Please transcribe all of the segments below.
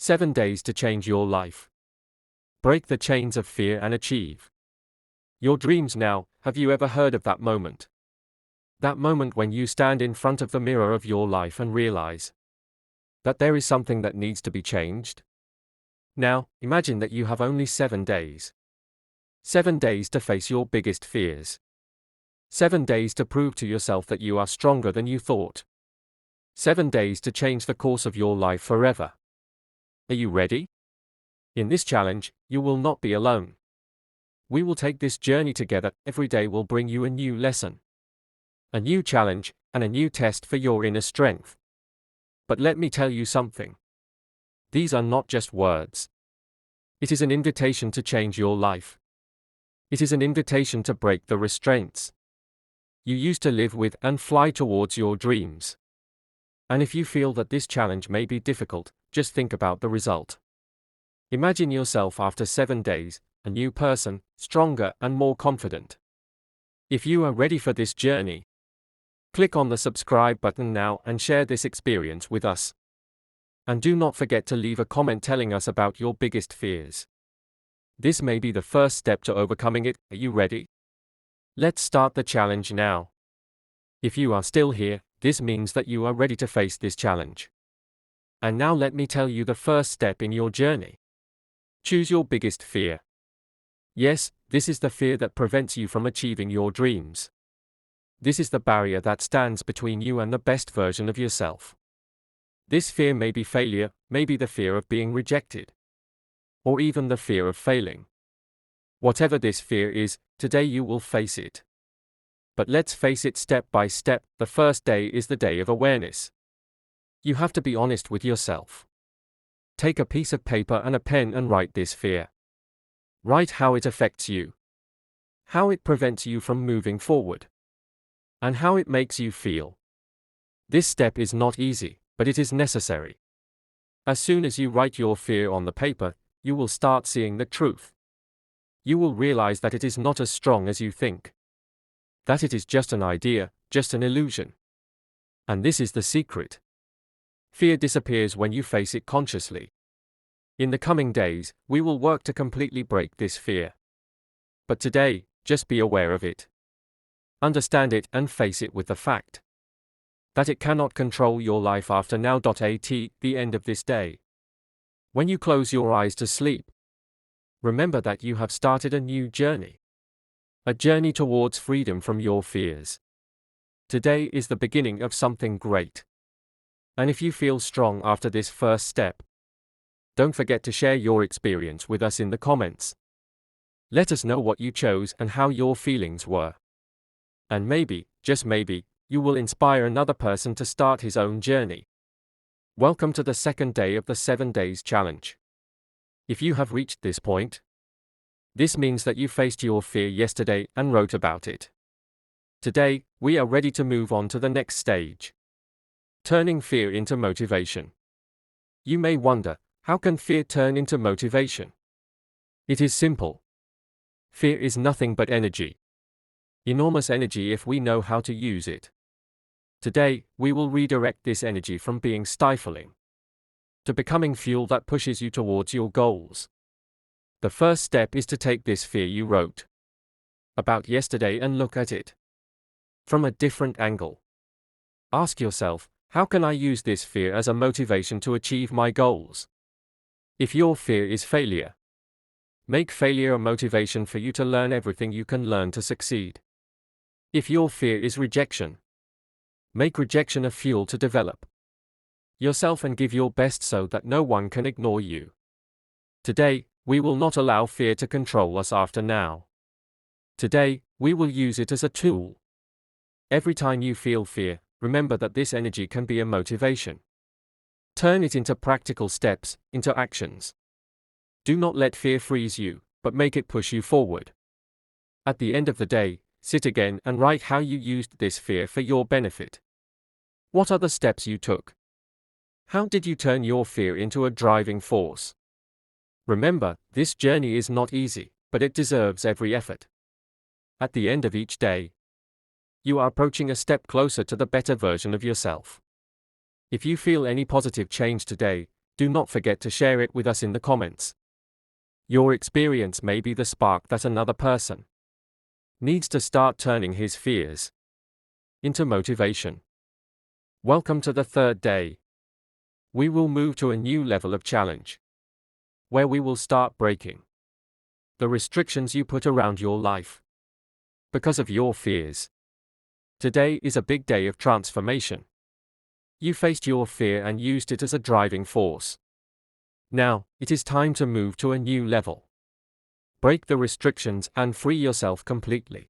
7 days to change your life. Break the chains of fear and achieve your dreams now. Have you ever heard of that moment? That moment when you stand in front of the mirror of your life and realize that there is something that needs to be changed? Now, imagine that you have only 7 days. 7 days to face your biggest fears. 7 days to prove to yourself that you are stronger than you thought. 7 days to change the course of your life forever. Are you ready? In this challenge, you will not be alone. We will take this journey together. Every day will bring you a new lesson, a new challenge, and a new test for your inner strength. But let me tell you something. These are not just words. It is an invitation to change your life. It is an invitation to break the restraints you used to live with and fly towards your dreams. And if you feel that this challenge may be difficult, just think about the result. Imagine yourself after 7 days, a new person, stronger and more confident. If you are ready for this journey, click on the subscribe button now and share this experience with us. And do not forget to leave a comment telling us about your biggest fears. This may be the first step to overcoming it. Are you ready? Let's start the challenge now. If you are still here, this means that you are ready to face this challenge. And now let me tell you the first step in your journey. Choose your biggest fear. Yes, this is the fear that prevents you from achieving your dreams. This is the barrier that stands between you and the best version of yourself. This fear may be failure, maybe the fear of being rejected, or even the fear of failing. Whatever this fear is, today you will face it. But let's face it step by step. The first day is the day of awareness. You have to be honest with yourself. Take a piece of paper and a pen and write this fear. Write how it affects you, how it prevents you from moving forward, and how it makes you feel. This step is not easy, but it is necessary. As soon as you write your fear on the paper, you will start seeing the truth. You will realize that it is not as strong as you think. That it is just an idea, just an illusion. And this is the secret. Fear disappears when you face it consciously. In the coming days, we will work to completely break this fear. But today, just be aware of it. Understand it and face it with the fact that it cannot control your life after now. At the end of this day, when you close your eyes to sleep, remember that you have started a new journey. A journey towards freedom from your fears. Today is the beginning of something great. And if you feel strong after this first step, don't forget to share your experience with us in the comments. Let us know what you chose and how your feelings were. And maybe, just maybe, you will inspire another person to start his own journey. Welcome to the second day of the 7 days challenge. If you have reached this point, this means that you faced your fear yesterday and wrote about it. Today, we are ready to move on to the next stage. Turning fear into motivation. You may wonder, how can fear turn into motivation? It is simple. Fear is nothing but energy. Enormous energy if we know how to use it. Today, we will redirect this energy from being stifling to becoming fuel that pushes you towards your goals. The first step is to take this fear you wrote about yesterday and look at it from a different angle. Ask yourself, how can I use this fear as a motivation to achieve my goals? If your fear is failure, make failure a motivation for you to learn everything you can learn to succeed. If your fear is rejection, make rejection a fuel to develop yourself and give your best so that no one can ignore you. Today, we will not allow fear to control us after now. Today, we will use it as a tool. Every time you feel fear, remember that this energy can be a motivation. Turn it into practical steps, into actions. Do not let fear freeze you, but make it push you forward. At the end of the day, sit again and write how you used this fear for your benefit. What are the steps you took? How did you turn your fear into a driving force? Remember, this journey is not easy, but it deserves every effort. At the end of each day, you are approaching a step closer to the better version of yourself. If you feel any positive change today, Do not forget to share it with us in the comments. Your experience may be the spark that another person needs to start turning his fears into motivation. Welcome to the third day. We will move to a new level of challenge, where we will start breaking the restrictions you put around your life because of your fears. Today is a big day of transformation. You faced your fear and used it as a driving force. Now, it is time to move to a new level. Break the restrictions and free yourself completely.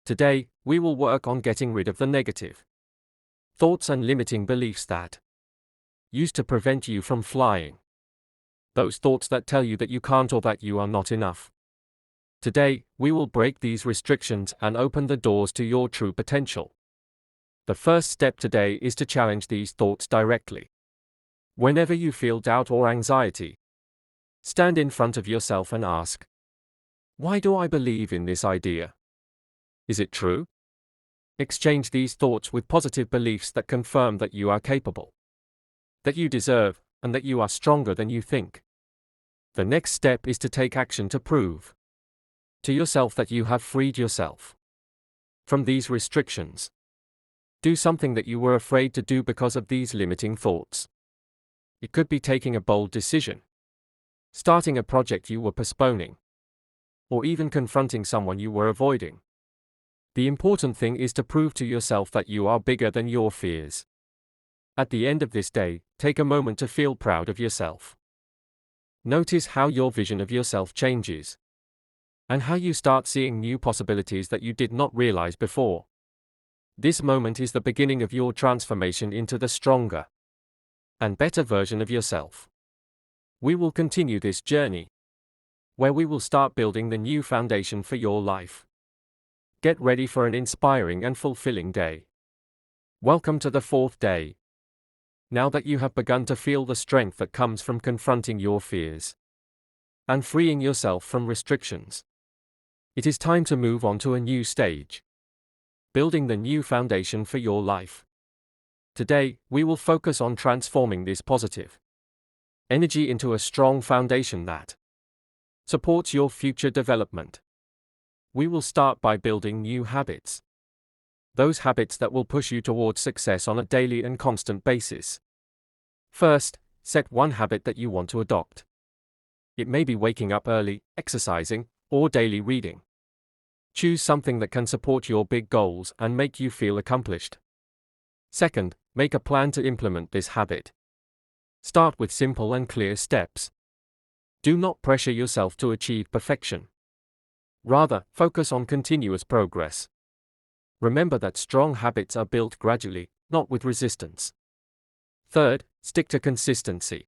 Today, we will work on getting rid of the negative thoughts and limiting beliefs that used to prevent you from flying. Those thoughts that tell you that you can't or that you are not enough. Today, we will break these restrictions and open the doors to your true potential. The first step today is to challenge these thoughts directly. Whenever you feel doubt or anxiety, stand in front of yourself and ask, why do I believe in this idea? Is it true? Exchange these thoughts with positive beliefs that confirm that you are capable, that you deserve, and that you are stronger than you think. The next step is to take action to prove to yourself that you have freed yourself from these restrictions. Do something that you were afraid to do because of these limiting thoughts. It could be taking a bold decision, starting a project you were postponing, or even confronting someone you were avoiding. The important thing is to prove to yourself that you are bigger than your fears. At the end of this day, take a moment to feel proud of yourself. Notice how your vision of yourself changes, and how you start seeing new possibilities that you did not realize before. This moment is the beginning of your transformation into the stronger and better version of yourself. We will continue this journey, where we will start building the new foundation for your life. Get ready for an inspiring and fulfilling day. Welcome to the fourth day. Now that you have begun to feel the strength that comes from confronting your fears and freeing yourself from restrictions, it is time to move on to a new stage, building the new foundation for your life. Today, we will focus on transforming this positive energy into a strong foundation that supports your future development. We will start by building new habits. Those habits that will push you towards success on a daily and constant basis. First, set one habit that you want to adopt. It may be waking up early, exercising, or daily reading. Choose something that can support your big goals and make you feel accomplished. Second, make a plan to implement this habit. Start with simple and clear steps. Do not pressure yourself to achieve perfection. Rather, focus on continuous progress. Remember that strong habits are built gradually, not with resistance. Third, stick to consistency.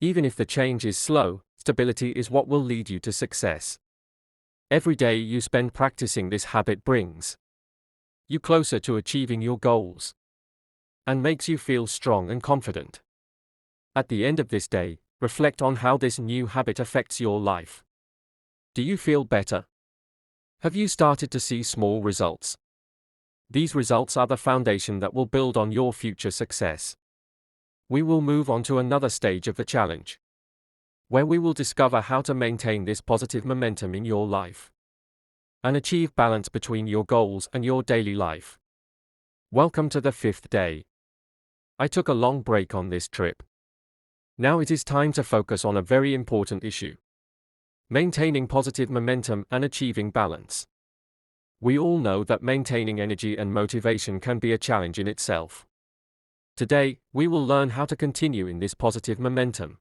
Even if the change is slow, stability is what will lead you to success. Every day you spend practicing this habit brings you closer to achieving your goals and makes you feel strong and confident. At the end of this day, reflect on how this new habit affects your life. Do you feel better? Have you started to see small results? These results are the foundation that will build on your future success. We will move on to another stage of the challenge, where we will discover how to maintain this positive momentum in your life and achieve balance between your goals and your daily life. Welcome to the fifth day. I took a long break on this trip. Now it is time to focus on a very important issue: maintaining positive momentum and achieving balance. We all know that maintaining energy and motivation can be a challenge in itself. Today, we will learn how to continue in this positive momentum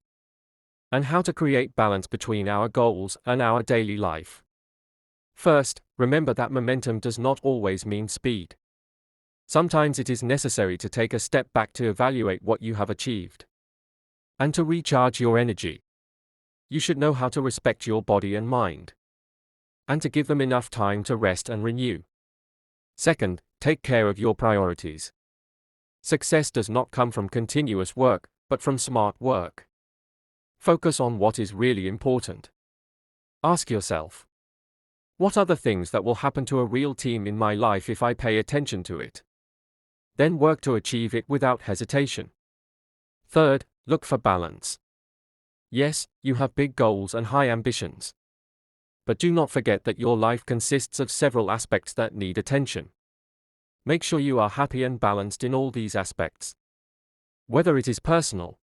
and how to create balance between our goals and our daily life. First, remember that momentum does not always mean speed. Sometimes it is necessary to take a step back to evaluate what you have achieved and to recharge your energy. You should know how to respect your body and mind, and to give them enough time to rest and renew. Second, take care of your priorities. Success does not come from continuous work, but from smart work. Focus on what is really important. Ask yourself, what are the things that will happen to a real team in my life if I pay attention to it? Then work to achieve it without hesitation. Third, Look for balance. Yes, you have big goals and high ambitions. But do not forget that your life consists of several aspects that need attention. Make sure you are happy and balanced in all these aspects. Whether it is personal,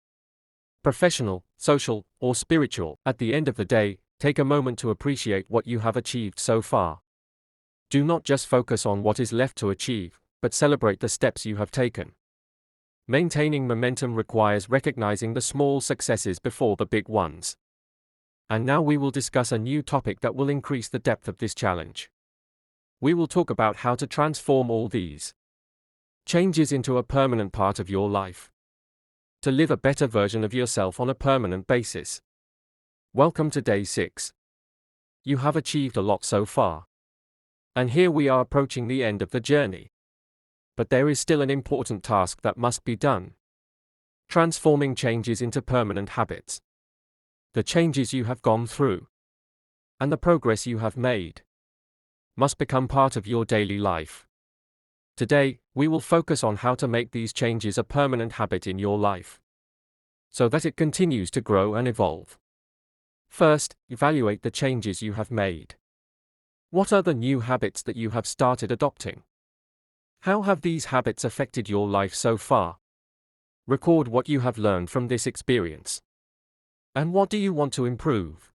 professional, social, or spiritual, at the end of the day, take a moment to appreciate what you have achieved so far. Do not just focus on what is left to achieve, but celebrate the steps you have taken. Maintaining momentum requires recognizing the small successes before the big ones. And now we will discuss a new topic that will increase the depth of this challenge. We will talk about how to transform all these changes into a permanent part of your life. To live a better version of yourself on a permanent basis. Welcome to day 6. You have achieved a lot so far. And here we are approaching the end of the journey. But there is still an important task that must be done. Transforming changes into permanent habits. The changes you have gone through and the progress you have made must become part of your daily life. Today, we will focus on how to make these changes a permanent habit in your life, so that it continues to grow and evolve. First, evaluate the changes you have made. What are the new habits that you have started adopting? How have these habits affected your life so far? Record what you have learned from this experience. And what do you want to improve?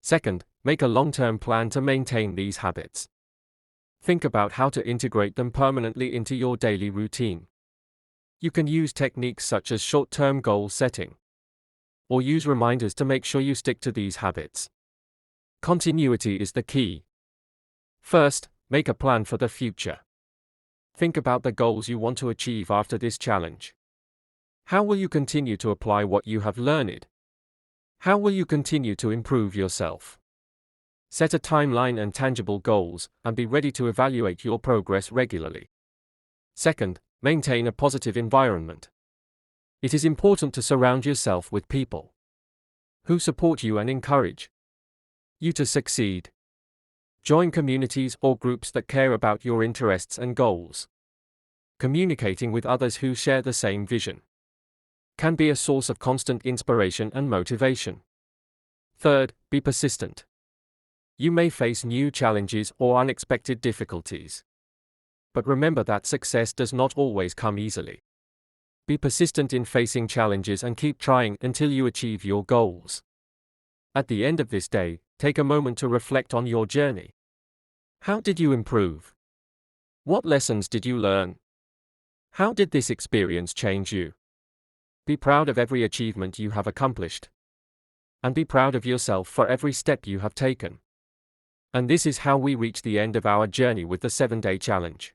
Second, make a long-term plan to maintain these habits. Think about how to integrate them permanently into your daily routine. You can use techniques such as short-term goal setting, or use reminders to make sure you stick to these habits. Continuity is the key. First, make a plan for the future. Think about the goals you want to achieve after this challenge. How will you continue to apply what you have learned? How will you continue to improve yourself? Set a timeline and tangible goals, and be ready to evaluate your progress regularly. Second, maintain a positive environment. It is important to surround yourself with people who support you and encourage you to succeed. Join communities or groups that care about your interests and goals. Communicating with others who share the same vision can be a source of constant inspiration and motivation. Third, be persistent. You may face new challenges or unexpected difficulties. But remember that success does not always come easily. Be persistent in facing challenges and keep trying until you achieve your goals. At the end of this day, take a moment to reflect on your journey. How did you improve? What lessons did you learn? How did this experience change you? Be proud of every achievement you have accomplished. And be proud of yourself for every step you have taken. And this is how we reach the end of our journey with the 7-day challenge.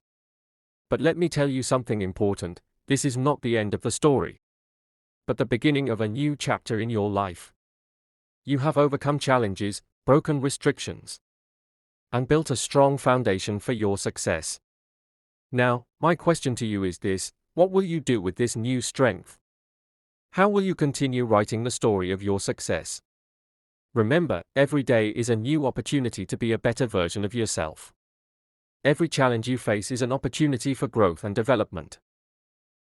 But let me tell you something important, this is not the end of the story, but the beginning of a new chapter in your life. You have overcome challenges, broken restrictions, and built a strong foundation for your success. Now, my question to you is this: what will you do with this new strength? How will you continue writing the story of your success? Remember, every day is a new opportunity to be a better version of yourself. Every challenge you face is an opportunity for growth and development.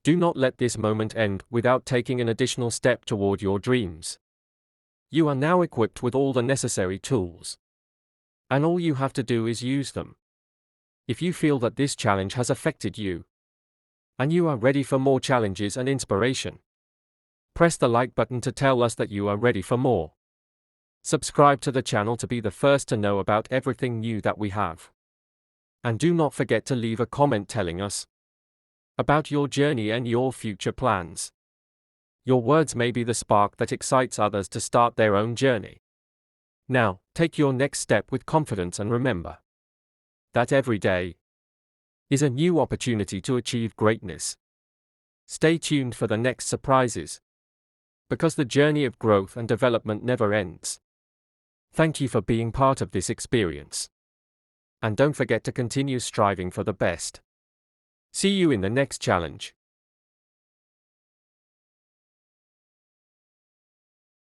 Do not let this moment end without taking an additional step toward your dreams. You are now equipped with all the necessary tools, and all you have to do is use them. If you feel that this challenge has affected you, and you are ready for more challenges and inspiration, press the like button to tell us that you are ready for more. Subscribe to the channel to be the first to know about everything new that we have. And do not forget to leave a comment telling us about your journey and your future plans. Your words may be the spark that excites others to start their own journey. Now, take your next step with confidence and remember that every day is a new opportunity to achieve greatness. Stay tuned for the next surprises, because the journey of growth and development never ends. Thank you for being part of this experience. And don't forget to continue striving for the best. See you in the next challenge.